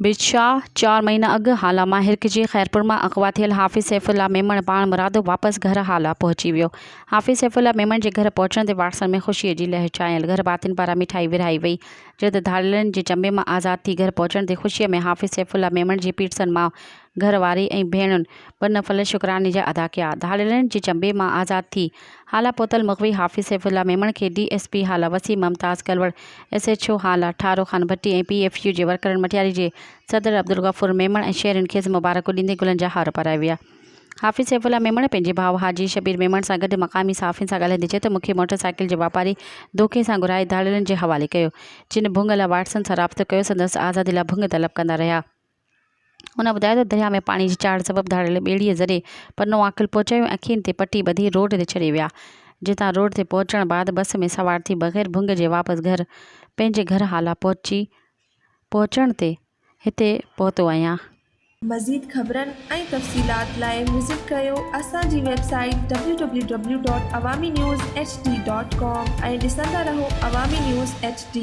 बिशाह 4 महीना अॻु हाला माहिर जी ख़ैरपुर में अगवा थियल हाफ़िज़ सैफ़ुल्ला मेमण पाण मुरादो वापस घर हाला पहुची वियो। हाफ़िज़ सैफ़ुल्ला मेमण के घर पहुचण ते वारसनि में ख़ुशीअ जी लहर छायल। घर भातियुनि पारां मिठाई विरहाई वई। जद धाड़िलनि जे चंबे में आज़ाद थी घर पहुचण ते ख़ुशीअ में हाफ़िज़ सैफ़ुल्ला मेमण जी पीटसन माउ, घरवारी ऐं भेणुनि बनफल शुक्राने जा अदा कया। धाड़िलनि जे चंबे में आज़ाद थी हाला पहुतल मुख़वी हाफ़िज़ सैफ़ुल्ला मेमण के DSP हाला वसीम मुमताज़ कलवड़, SHO हाला ठारो खान भट्टी ऐं PFU जे वर्करनि मटियारी जे सदर अब्दुल गफ़ूर मेमण ऐं शहरियुनि खे मुबारक ॾींदे गुलनि जा हार पाराया विया। हाफ़िज़ सैफ़ुल्ला मेमण पंहिंजे भाउ हाजी शबीर मेमण सां गॾु मक़ामी सहाफ़ियुनि सां ॻाल्हाईंदे चयो त मूंखे मोटरसाइकिल जे वापारी धोखे सां घुराए धाड़िलनि जे हवाले कयो, जिन भुङ लाइ वाटसन सां राब्तो कयो संदसि आज़ादी लाइ भुङ तलब कंदा रहिया। उन ॿुधायो त दरिया में पाणी जी चाढ़ सबबि धाड़ियल ॿेड़ीअ ज़रिए पनो आकिल पहुचायूं, अखियुनि ते पटी ॿधी रोड ते छॾे विया। जितां रोड ते पहुचण बाद बस में सवार थी बग़ैर भुङ जे वापसि पंहिंजे घर हाला पहुचण ते हिते पहुतो आहियां। मज़ीद ख़बरनि ऐं तफ़सीलात लाइ विज़िट कयो असांजी वेबसाइट www.awamiNewsHD.com ऐं ॾिसंदा रहो अवामी न्यूज़ HD।